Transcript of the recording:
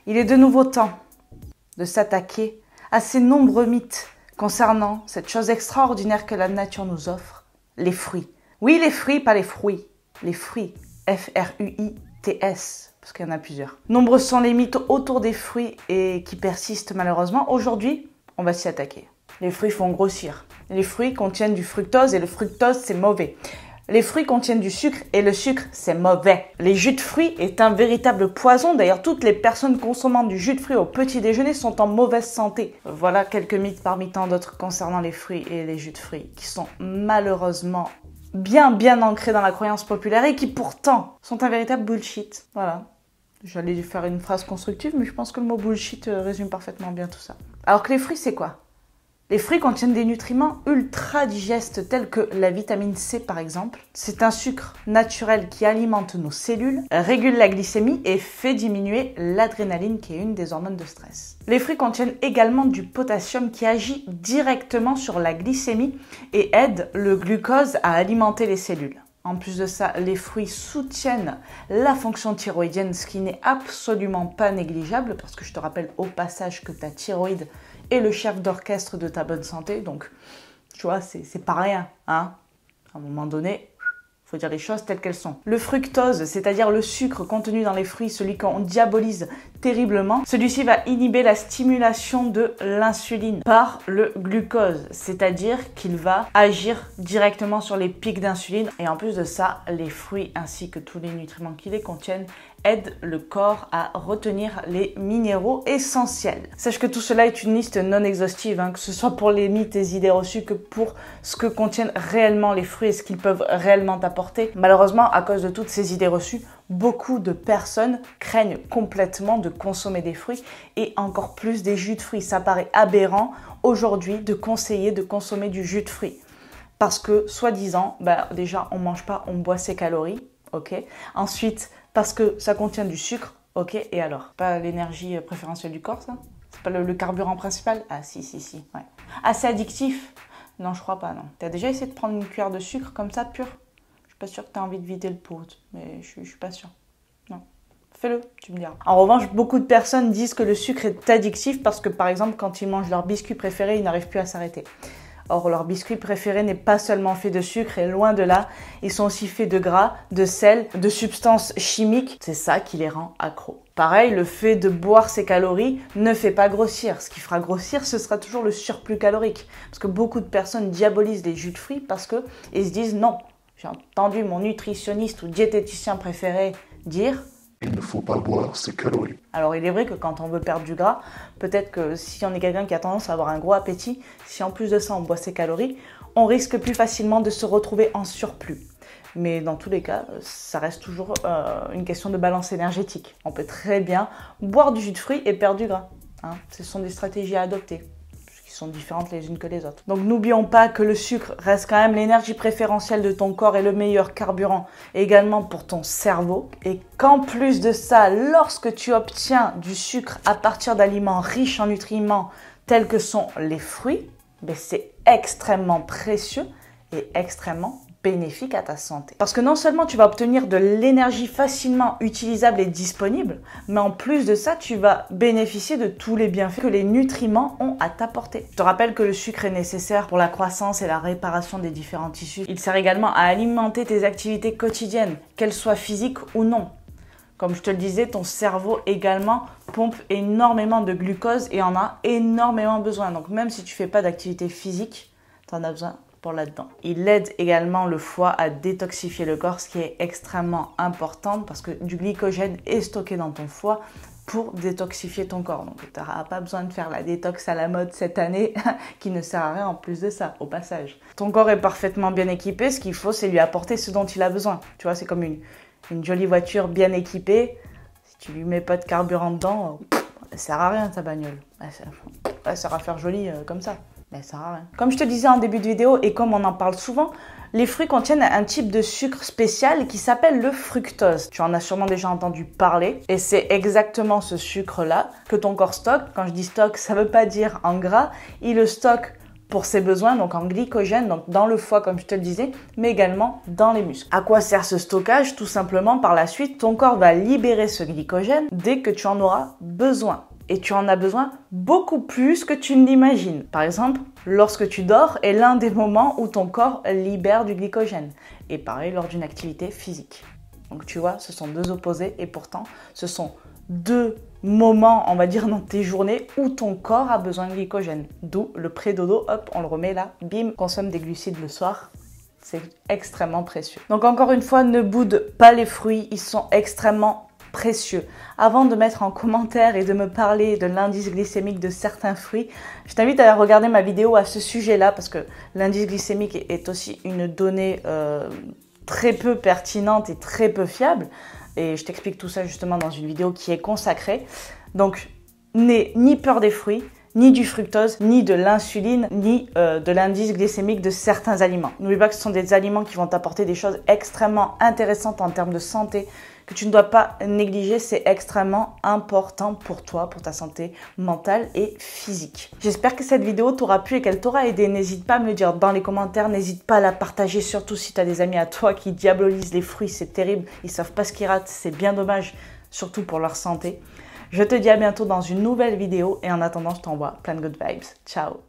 Il est de nouveau temps de s'attaquer à ces nombreux mythes concernant cette chose extraordinaire que la nature nous offre, les fruits. Oui, les fruits, pas les fruits. Les fruits, F-R-U-I-T-S, parce qu'il y en a plusieurs. Nombreux sont les mythes autour des fruits et qui persistent malheureusement. Aujourd'hui, on va s'y attaquer. Les fruits font grossir. Les fruits contiennent du fructose et le fructose, c'est mauvais. Les fruits contiennent du sucre et le sucre, c'est mauvais. Les jus de fruits est un véritable poison. D'ailleurs, toutes les personnes consommant du jus de fruits au petit déjeuner sont en mauvaise santé. Voilà quelques mythes parmi tant d'autres concernant les fruits et les jus de fruits qui sont malheureusement bien ancrés dans la croyance populaire et qui pourtant sont un véritable bullshit. Voilà. J'allais faire une phrase constructive, mais je pense que le mot bullshit résume parfaitement bien tout ça. Alors que les fruits, c'est quoi ? Les fruits contiennent des nutriments ultra digestes tels que la vitamine C par exemple. C'est un sucre naturel qui alimente nos cellules, régule la glycémie et fait diminuer l'adrénaline qui est une des hormones de stress. Les fruits contiennent également du potassium qui agit directement sur la glycémie et aide le glucose à alimenter les cellules. En plus de ça, les fruits soutiennent la fonction thyroïdienne, ce qui n'est absolument pas négligeable parce que je te rappelle au passage que ta thyroïde est le chef d'orchestre de ta bonne santé. Donc, tu vois, c'est pas rien, hein. À un moment donné, il faut dire les choses telles qu'elles sont. Le fructose, c'est-à-dire le sucre contenu dans les fruits, celui qu'on diabolise terriblement, celui-ci va inhiber la stimulation de l'insuline par le glucose, c'est-à-dire qu'il va agir directement sur les pics d'insuline. Et en plus de ça, les fruits ainsi que tous les nutriments qui les contiennent aident le corps à retenir les minéraux essentiels. Sache que tout cela est une liste non exhaustive, hein, que ce soit pour les mythes et les idées reçues que pour ce que contiennent réellement les fruits et ce qu'ils peuvent réellement apporter. Malheureusement, à cause de toutes ces idées reçues, beaucoup de personnes craignent complètement de consommer des fruits et encore plus des jus de fruits. Ça paraît aberrant aujourd'hui de conseiller de consommer du jus de fruits. Parce que, soi-disant, déjà, on mange pas, on boit ses calories, ok. Ensuite, parce que ça contient du sucre, ok. Et alors, pas l'énergie préférentielle du corps, ça? C'est pas le carburant principal? Ah, si, ouais. Ah, c'est addictif? Non, je crois pas, non. T'as déjà essayé de prendre une cuillère de sucre comme ça, pur? Je suis pas sûre que tu as envie de vider le pot, mais je suis pas sûre. Non. Fais-le, tu me diras. En revanche, beaucoup de personnes disent que le sucre est addictif parce que, par exemple, quand ils mangent leur biscuit préféré, ils n'arrivent plus à s'arrêter. Or, leur biscuit préféré n'est pas seulement fait de sucre, et loin de là, ils sont aussi faits de gras, de sel, de substances chimiques. C'est ça qui les rend accros. Pareil, le fait de boire ses calories ne fait pas grossir. Ce qui fera grossir, ce sera toujours le surplus calorique. Parce que beaucoup de personnes diabolisent les jus de fruits parce qu'ils se disent non. J'ai entendu mon nutritionniste ou diététicien préféré dire « Il ne faut pas boire ses calories ». Alors il est vrai que quand on veut perdre du gras, peut-être que si on est quelqu'un qui a tendance à avoir un gros appétit, si en plus de ça on boit ses calories, on risque plus facilement de se retrouver en surplus. Mais dans tous les cas, ça reste toujours une question de balance énergétique. On peut très bien boire du jus de fruits et perdre du gras, hein. Ce sont des stratégies à adopter, sont différentes les unes que les autres. Donc n'oublions pas que le sucre reste quand même l'énergie préférentielle de ton corps et le meilleur carburant également pour ton cerveau. Et qu'en plus de ça, lorsque tu obtiens du sucre à partir d'aliments riches en nutriments tels que sont les fruits, c'est extrêmement précieux et extrêmement bénéfique à ta santé. Parce que non seulement tu vas obtenir de l'énergie facilement utilisable et disponible, mais en plus de ça, tu vas bénéficier de tous les bienfaits que les nutriments ont à t'apporter. Je te rappelle que le sucre est nécessaire pour la croissance et la réparation des différents tissus. Il sert également à alimenter tes activités quotidiennes, qu'elles soient physiques ou non. Comme je te le disais, ton cerveau également pompe énormément de glucose et en a énormément besoin. Donc même si tu fais pas d'activité physique, tu en as besoin pour là-dedans. Il aide également le foie à détoxifier le corps, ce qui est extrêmement important parce que du glycogène est stocké dans ton foie pour détoxifier ton corps. Donc tu n'auras pas besoin de faire la détox à la mode cette année qui ne sert à rien en plus de ça, au passage. Ton corps est parfaitement bien équipé, ce qu'il faut c'est lui apporter ce dont il a besoin. Tu vois, c'est comme une jolie voiture bien équipée. Si tu lui mets pas de carburant dedans, elle sert à rien ta bagnole. Elle sert à faire joli comme ça. Mais ça sert à rien. Comme je te disais en début de vidéo et comme on en parle souvent, les fruits contiennent un type de sucre spécial qui s'appelle le fructose. Tu en as sûrement déjà entendu parler et c'est exactement ce sucre-là que ton corps stocke. Quand je dis stocke, ça ne veut pas dire en gras. Il le stocke pour ses besoins, donc en glycogène, donc dans le foie comme je te le disais, mais également dans les muscles. À quoi sert ce stockage? Tout simplement, par la suite, ton corps va libérer ce glycogène dès que tu en auras besoin. Et tu en as besoin beaucoup plus que tu ne l'imagines. Par exemple, lorsque tu dors est l'un des moments où ton corps libère du glycogène. Et pareil lors d'une activité physique. Donc tu vois, ce sont deux opposés et pourtant, ce sont deux moments, on va dire, dans tes journées où ton corps a besoin de glycogène. D'où le pré-dodo, hop, on le remet là, bim, consomme des glucides le soir. C'est extrêmement précieux. Donc encore une fois, ne boude pas les fruits, ils sont extrêmement précieux. Avant de mettre en commentaire et de me parler de l'indice glycémique de certains fruits, je t'invite à regarder ma vidéo à ce sujet-là parce que l'indice glycémique est aussi une donnée très peu pertinente et très peu fiable. Et je t'explique tout ça justement dans une vidéo qui est consacrée. Donc, n'aie ni peur des fruits, ni du fructose, ni de l'insuline, ni de l'indice glycémique de certains aliments. N'oublie pas que ce sont des aliments qui vont t'apporter des choses extrêmement intéressantes en termes de santé, que tu ne dois pas négliger, c'est extrêmement important pour toi, pour ta santé mentale et physique. J'espère que cette vidéo t'aura plu et qu'elle t'aura aidé. N'hésite pas à me le dire dans les commentaires, n'hésite pas à la partager, surtout si tu as des amis à toi qui diabolisent les fruits, c'est terrible, ils savent pas ce qu'ils ratent, c'est bien dommage, surtout pour leur santé. Je te dis à bientôt dans une nouvelle vidéo et en attendant, je t'envoie plein de good vibes. Ciao!